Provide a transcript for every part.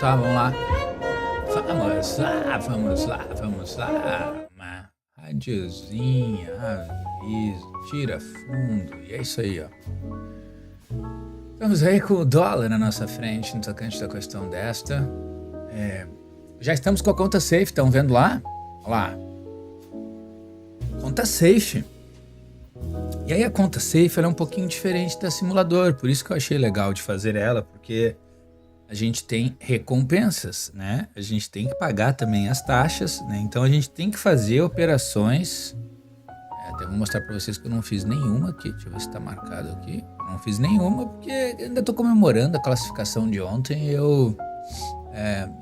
Tá, vamos lá. Vamos lá. Uma radiozinha, aviso, tira fundo. E é isso aí, ó. Estamos aí com o dólar na nossa frente, no tocante da questão desta. Já estamos com a conta safe, estão vendo lá? Olha lá. Conta safe. E aí a conta safe ela é um pouquinho diferente da simulador, por isso que eu achei legal de fazer ela, porque a gente tem recompensas, né? A gente tem que pagar também as taxas, né? Então a gente tem que fazer operações. Até vou mostrar para vocês que eu não fiz nenhuma aqui. Deixa eu ver se tá marcado aqui. Não fiz nenhuma porque ainda tô comemorando a classificação de ontem. Eu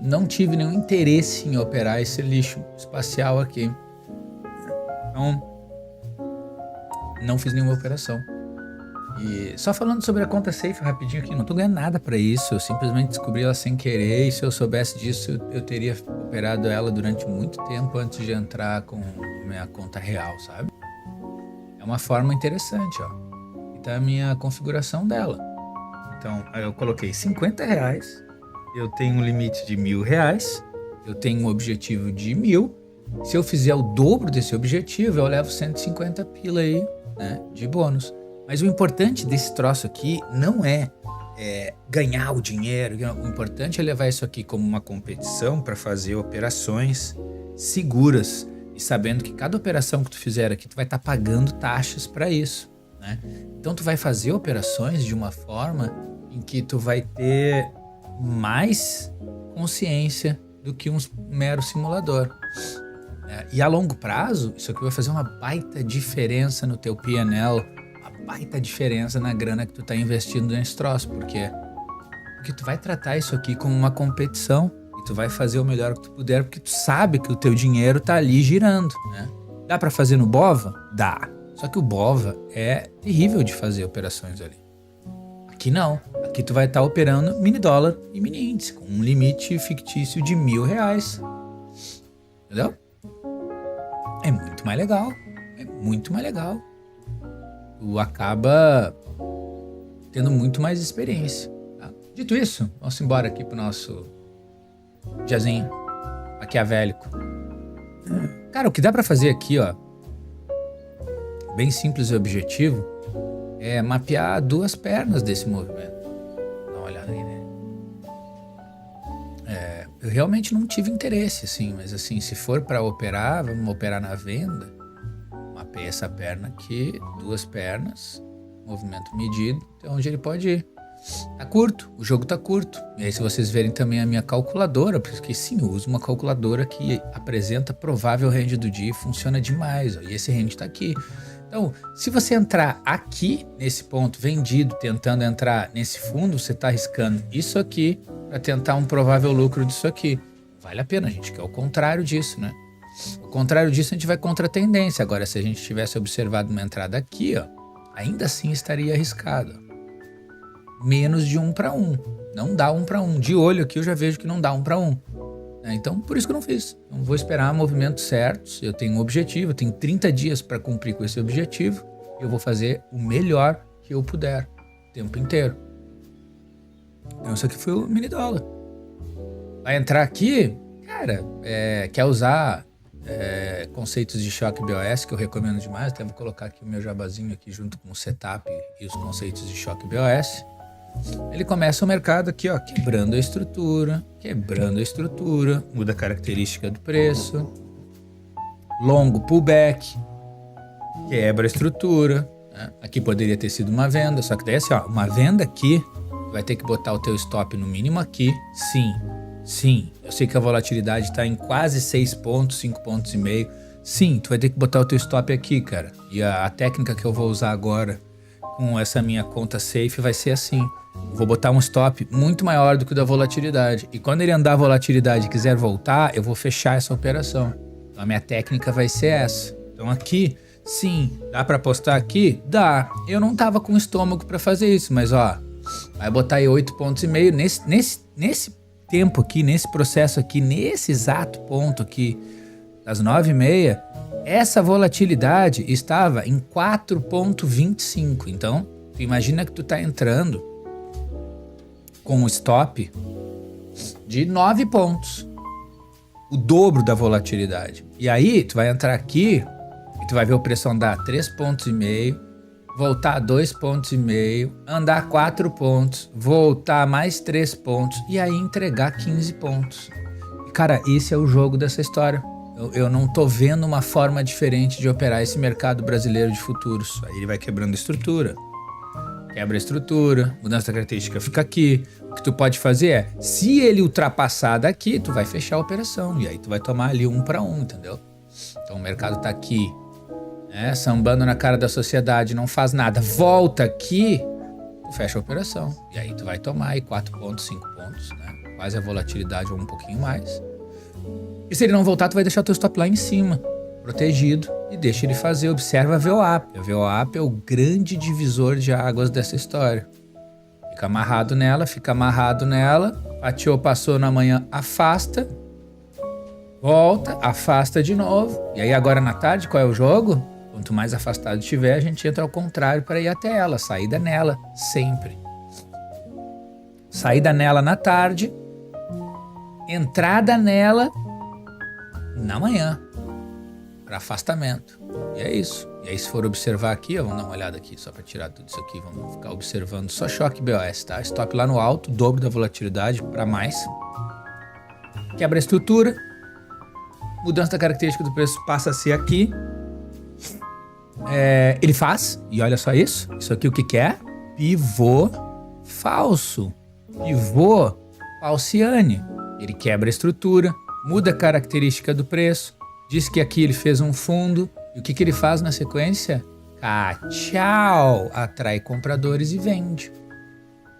não tive nenhum interesse em operar esse lixo espacial aqui. Então, não fiz nenhuma operação. E só falando sobre a conta safe rapidinho aqui, não tô ganhando nada pra isso, eu simplesmente descobri ela sem querer e se eu soubesse disso eu teria operado ela durante muito tempo antes de entrar com minha conta real, sabe? É uma forma interessante, ó. E tá a minha configuração dela. Então, aí eu coloquei R$50, eu tenho um limite de R$1.000, eu tenho um objetivo de 1.000, se eu fizer o dobro desse objetivo, eu levo 150 pila aí, né, de bônus. Mas o importante desse troço aqui não é ganhar o dinheiro. O importante é levar isso aqui como uma competição para fazer operações seguras. E sabendo que cada operação que tu fizer aqui, tu vai estar pagando taxas para isso, né? Então tu vai fazer operações de uma forma em que tu vai ter mais consciência do que um mero simulador. E a longo prazo, isso aqui vai fazer uma baita diferença no teu P&L, baita diferença na grana que tu tá investindo nesse troço, porque tu vai tratar isso aqui como uma competição e tu vai fazer o melhor que tu puder, porque tu sabe que o teu dinheiro tá ali girando, né? Dá pra fazer no BOVA? Dá. Só que o BOVA é terrível de fazer operações ali. Aqui não. Aqui tu vai estar operando mini dólar e mini índice, com um limite fictício de R$1.000. Entendeu? É muito mais legal. É muito mais legal. Tu acaba tendo muito mais experiência. Tá? Dito isso, vamos embora aqui pro nosso diazinho maquiavélico. Cara, o que dá pra fazer aqui, ó, bem simples e objetivo, é mapear duas pernas desse movimento. Dá uma olhada aí, né? Eu realmente não tive interesse, assim, mas assim, se for pra operar, vamos operar na venda. Mapeia essa perna aqui, duas pernas, movimento medido, até onde ele pode ir. Tá curto, o jogo tá curto. E aí se vocês verem também a minha calculadora, porque sim, eu uso uma calculadora que apresenta provável range do dia e funciona demais, ó, e esse range tá aqui. Então, se você entrar aqui, nesse ponto vendido, tentando entrar nesse fundo, você tá arriscando isso aqui para tentar um provável lucro disso aqui. Vale a pena, gente, que é o contrário disso, né? O contrário disso, a gente vai contra a tendência. Agora, se a gente tivesse observado uma entrada aqui, ó, ainda assim estaria arriscado. Menos de 1 para 1. Não dá 1 para 1. De olho aqui eu já vejo que não dá 1 para 1. Então, por isso que eu não fiz. Então, vou esperar movimentos certos. Eu tenho um objetivo, eu tenho 30 dias para cumprir com esse objetivo. E eu vou fazer o melhor que eu puder, o tempo inteiro. Então, isso aqui foi o mini dólar. Vai entrar aqui, cara, quer usar conceitos de choque BOS, que eu recomendo demais. Até vou colocar aqui o meu jabazinho aqui junto com o setup e os conceitos de choque BOS. Ele começa o mercado aqui, ó, quebrando a estrutura, muda a característica do preço, longo pullback, quebra a estrutura, né? Aqui poderia ter sido uma venda, só que daí assim, ó, uma venda aqui, vai ter que botar o teu stop no mínimo aqui, sim, eu sei que a volatilidade tá em quase 6 pontos, 5 pontos e meio, sim, tu vai ter que botar o teu stop aqui, cara, e a técnica que eu vou usar agora com essa minha conta safe vai ser assim. Vou botar um stop muito maior do que o da volatilidade. E quando ele andar a volatilidade e quiser voltar, eu vou fechar essa operação. Então a minha técnica vai ser essa. Então aqui, sim, dá para apostar aqui? Dá. Eu não tava com estômago para fazer isso, mas ó, vai botar aí 8 pontos e meio nesse tempo aqui, nesse processo aqui, nesse exato ponto aqui, das 9h30, essa volatilidade estava em 4,25. Então, tu imagina que tu tá entrando com o stop de 9 pontos. O dobro da volatilidade. E aí, tu vai entrar aqui e tu vai ver o preço andar 3,5 pontos, voltar 2,5 pontos, andar 4 pontos, voltar mais 3 pontos e aí entregar 15 pontos. E, cara, esse é o jogo dessa história. Eu não tô vendo uma forma diferente de operar esse mercado brasileiro de futuros. Aí ele vai quebrando a estrutura. Quebra a estrutura, mudança da característica fica aqui. O que tu pode fazer é, se ele ultrapassar daqui, tu vai fechar a operação. E aí tu vai tomar ali 1 para 1, entendeu? Então o mercado tá aqui, né, sambando na cara da sociedade, não faz nada. Volta aqui, tu fecha a operação. E aí tu vai tomar aí 4 pontos, 5 pontos, né? Quase a volatilidade ou um pouquinho mais. E se ele não voltar, tu vai deixar o teu stop lá em cima, protegido, e deixa ele fazer. Observa a VWAP. A VWAP é o grande divisor de águas dessa história. Fica amarrado nela, fatiou, passou na manhã, afasta, volta, afasta de novo. E aí agora na tarde, qual é o jogo? Quanto mais afastado tiver, a gente entra ao contrário para ir até ela, saída nela, sempre. Saída nela na tarde, entrada nela na manhã, para afastamento. E é isso. E aí se for observar aqui, ó, vamos dar uma olhada aqui, só para tirar tudo isso aqui, vamos ficar observando só choque BOS, tá? Stop lá no alto, dobro da volatilidade para mais. Quebra a estrutura. Mudança da característica do preço passa a ser aqui. Ele faz, e olha só isso. Isso aqui o que é? Pivô falso. Pivô falciane. Ele quebra a estrutura, muda a característica do preço, diz que aqui ele fez um fundo. E o que ele faz na sequência? Tchau! Atrai compradores e vende.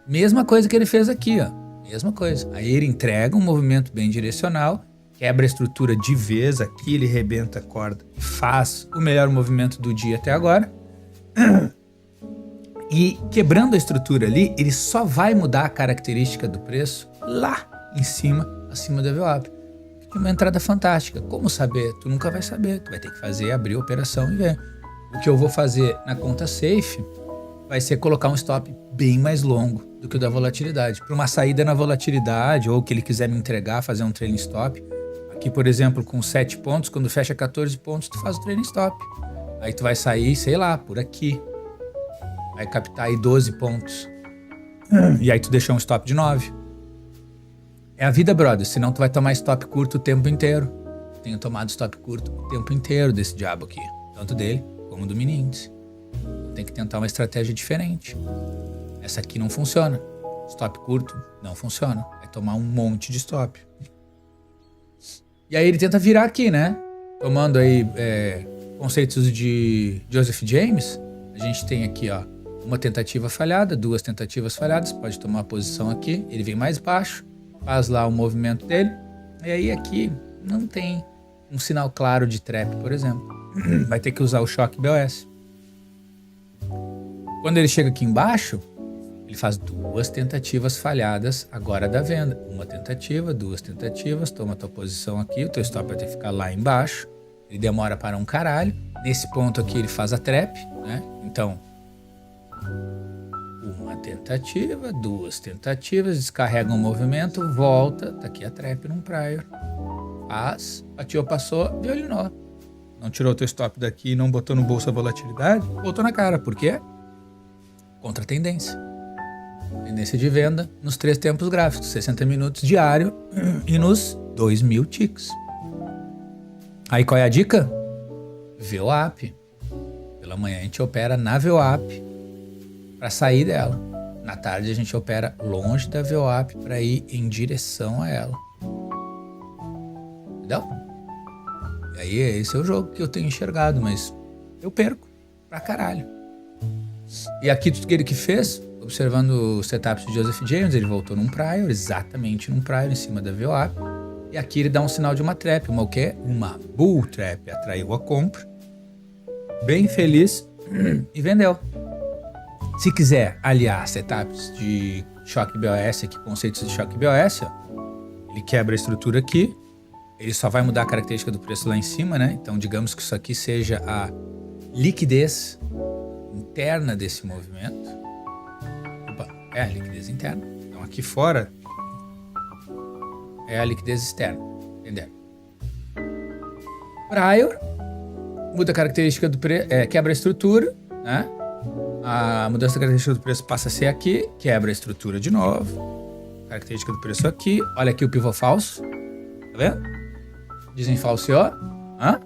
Mesma coisa que ele fez aqui, ó. Mesma coisa. Aí ele entrega um movimento bem direcional, quebra a estrutura de vez, aqui ele rebenta a corda e faz o melhor movimento do dia até agora. E quebrando a estrutura ali, ele só vai mudar a característica do preço lá em cima, acima da VWAP. É uma entrada fantástica. Como saber? Tu nunca vai saber. Tu vai ter que fazer, abrir a operação e ver. O que eu vou fazer na conta safe vai ser colocar um stop bem mais longo do que o da volatilidade. Para uma saída na volatilidade, ou que ele quiser me entregar, fazer um trailing stop. Aqui, por exemplo, com 7 pontos, quando fecha 14 pontos, tu faz o trailing stop. Aí tu vai sair, sei lá, por aqui. Vai captar aí 12 pontos. E aí tu deixa um stop de 9. É a vida, brother. Senão tu vai tomar stop curto o tempo inteiro. Tenho tomado stop curto o tempo inteiro desse diabo aqui. Tanto dele como do mini índice. Tem que tentar uma estratégia diferente. Essa aqui não funciona. Stop curto não funciona. Vai tomar um monte de stop. E aí ele tenta virar aqui, né? Tomando aí conceitos de Joseph James. A gente tem aqui, ó, uma tentativa falhada, 2 tentativas falhadas. Pode tomar a posição aqui. Ele vem mais baixo. Faz lá o movimento dele. E aí aqui não tem um sinal claro de trap, por exemplo. Vai ter que usar o choque BOS. Quando ele chega aqui embaixo, ele faz 2 tentativas falhadas agora da venda. Uma tentativa, 2 tentativas, toma a tua posição aqui, o teu stop vai ter que ficar lá embaixo. Ele demora para um caralho. Nesse ponto aqui ele faz a trap, né? Então, uma tentativa, 2 tentativas, descarrega um movimento, volta, tá aqui a trap num prior. Faz, fatiou, passou, violinou. Não tirou o teu stop daqui, não botou no bolso a volatilidade, botou na cara. Por quê? Contra a tendência. Tendência de venda nos 3 tempos gráficos, 60 minutos diário e nos 2.000 ticks. Aí qual é a dica? VWAP. Pela manhã a gente opera na VWAP para sair dela. Na tarde a gente opera longe da VWAP para ir em direção a ela. Entendeu? E aí esse é o jogo que eu tenho enxergado, mas eu perco pra caralho. E aqui tudo que ele que fez, observando os setups de Joseph James, ele voltou num prior, exatamente num prior em cima da VWAP. E aqui ele dá um sinal de uma trap, uma o quê? Uma bull trap, atraiu a compra. Bem feliz e vendeu. Se quiser aliar setups de choque BOS aqui, conceitos de choque BOS, ó, ele quebra a estrutura aqui, ele só vai mudar a característica do preço lá em cima, né? Então digamos que isso aqui seja a liquidez interna desse movimento. Opa, é a liquidez interna. Então aqui fora é a liquidez externa. Entenderam? Prior, muda a característica do preço, quebra a estrutura, né? A mudança da característica do preço passa a ser aqui, quebra a estrutura de novo. Característica do preço aqui. Olha aqui o pivô falso. Tá vendo? Desenfalseou. Hã?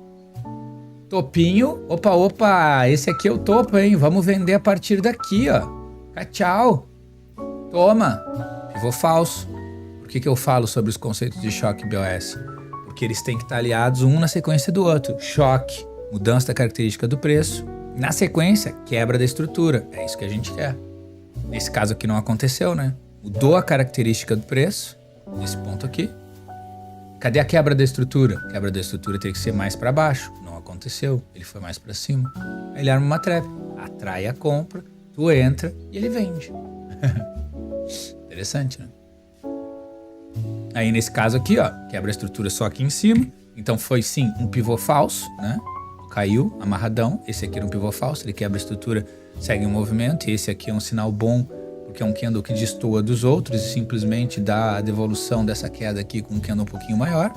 Topinho. Opa, esse aqui é o topo, hein? Vamos vender a partir daqui, ó. Tchau. Toma. Pivô falso. Por que eu falo sobre os conceitos de choque BOS? Porque eles têm que estar aliados um na sequência do outro. Choque, mudança da característica do preço. Na sequência, quebra da estrutura. É isso que a gente quer. Nesse caso aqui não aconteceu, né? Mudou a característica do preço. Nesse ponto aqui. Cadê a quebra da estrutura? A quebra da estrutura tem que ser mais para baixo. Não aconteceu. Ele foi mais para cima. Aí ele arma uma trap. Atrai a compra. Tu entra e ele vende. Interessante, né? Aí nesse caso aqui, ó, quebra a estrutura só aqui em cima. Então foi sim um pivô falso, né? Caiu, amarradão. Esse aqui era um pivô falso, ele quebra a estrutura, segue um movimento. E esse aqui é um sinal bom, porque é um candle que destoa dos outros e simplesmente dá a devolução dessa queda aqui com um candle um pouquinho maior.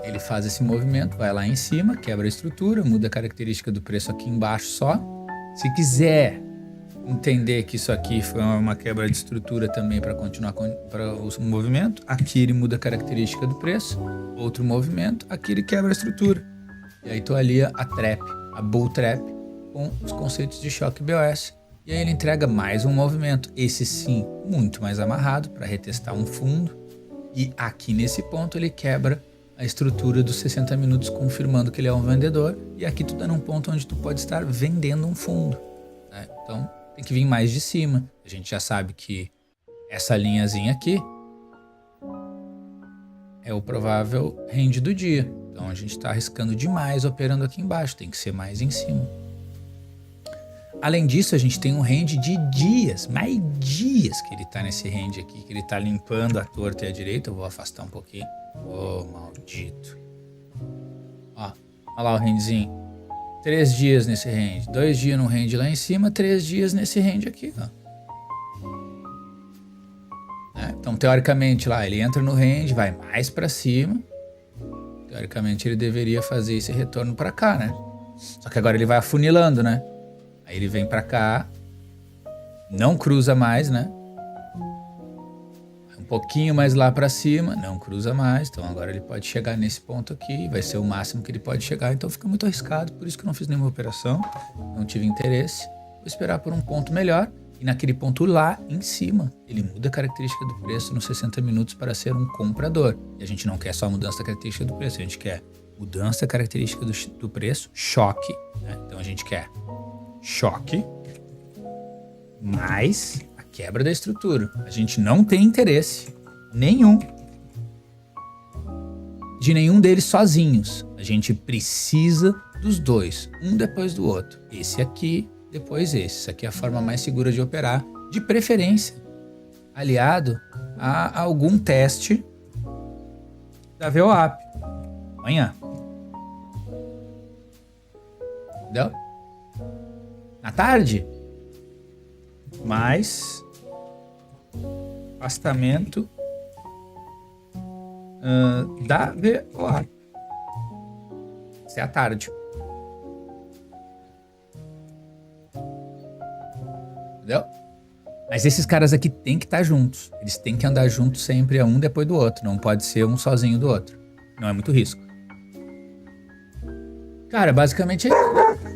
Ele faz esse movimento, vai lá em cima, quebra a estrutura, muda a característica do preço aqui embaixo só. Se quiser entender que isso aqui foi uma quebra de estrutura também para continuar para o movimento, aqui ele muda a característica do preço, outro movimento, aqui ele quebra a estrutura. E aí tu alia a trap, a bull trap, com os conceitos de choque BOS. E aí ele entrega mais um movimento, esse sim, muito mais amarrado, para retestar um fundo. E aqui nesse ponto ele quebra a estrutura dos 60 minutos, confirmando que ele é um vendedor. E aqui tu tá num ponto onde tu pode estar vendendo um fundo, né? Então tem que vir mais de cima. A gente já sabe que essa linhazinha aqui é o provável range do dia. Então a gente está arriscando demais operando aqui embaixo. Tem que ser mais em cima. Além disso, a gente tem um range de dias. Mais dias que ele está nesse range aqui. Que ele está limpando a torta e a direita. Eu vou afastar um pouquinho. Ô, maldito. Ó, olha lá o rangezinho. 3 dias nesse range, 2 dias no range lá em cima, 3 dias nesse range aqui, ó. Então, teoricamente, lá ele entra no range, vai mais para cima. Teoricamente, ele deveria fazer esse retorno para cá, né? Só que agora ele vai afunilando, né? Aí ele vem para cá, não cruza mais, né? Um pouquinho mais lá para cima, não cruza mais. Então agora ele pode chegar nesse ponto aqui, vai ser o máximo que ele pode chegar. Então fica muito arriscado, por isso que eu não fiz nenhuma operação, não tive interesse. Vou esperar por um ponto melhor. E naquele ponto lá em cima, ele muda a característica do preço nos 60 minutos para ser um comprador. E a gente não quer só mudança da característica do preço, a gente quer mudança da característica do preço, choque, né? Então a gente quer choque mais a quebra da estrutura. A gente não tem interesse nenhum de nenhum deles sozinhos. A gente precisa dos dois, um depois do outro. Esse aqui, depois esse. Isso aqui é a forma mais segura de operar, de preferência aliado a algum teste da VWAP. Amanhã. Entendeu? Na tarde, mais afastamento da VWAP. Isso é à tarde. Entendeu? Mas esses caras aqui tem que estar juntos. Eles têm que andar juntos sempre, um depois do outro. Não pode ser um sozinho do outro. Não é muito risco. Cara, basicamente é isso.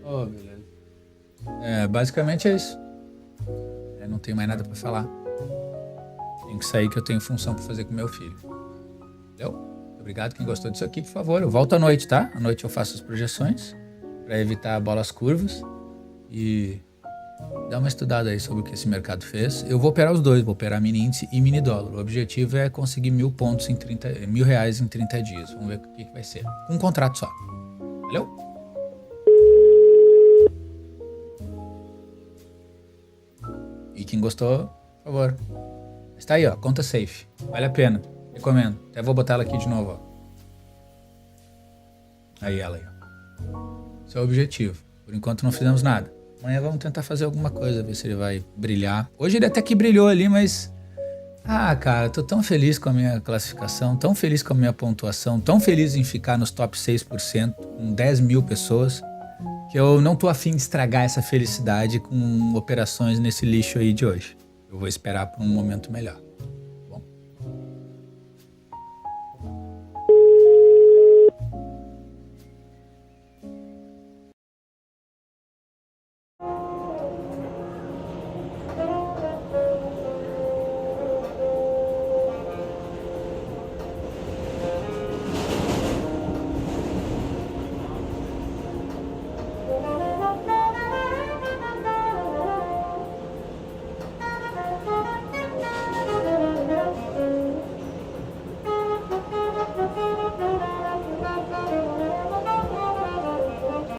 Oh, beleza. Basicamente é isso. Não tenho mais nada pra falar. Tenho que sair que eu tenho função pra fazer com meu filho. Entendeu? Obrigado quem gostou disso aqui, por favor. Eu volto à noite, tá? À noite eu faço as projeções pra evitar bolas curvas. E dá uma estudada aí sobre o que esse mercado fez. Eu vou operar os dois, vou operar mini índice e mini dólar. O objetivo é conseguir 1.000 pontos em 30, R$1.000 em 30 dias. Vamos ver o que vai ser. Um contrato só. Valeu? E quem gostou, por favor. Está aí, ó. Conta safe. Vale a pena. Recomendo. Até vou botar ela aqui de novo, ó. Aí ela aí, ó. Esse é o objetivo. Por enquanto não fizemos nada. Amanhã vamos tentar fazer alguma coisa, ver se ele vai brilhar. Hoje ele até que brilhou ali, mas Ah, cara, tô tão feliz com a minha classificação, tão feliz com a minha pontuação, tão feliz em ficar nos top 6% com 10 mil pessoas, que eu não tô afim de estragar essa felicidade com operações nesse lixo aí de hoje. Eu vou esperar por um momento melhor.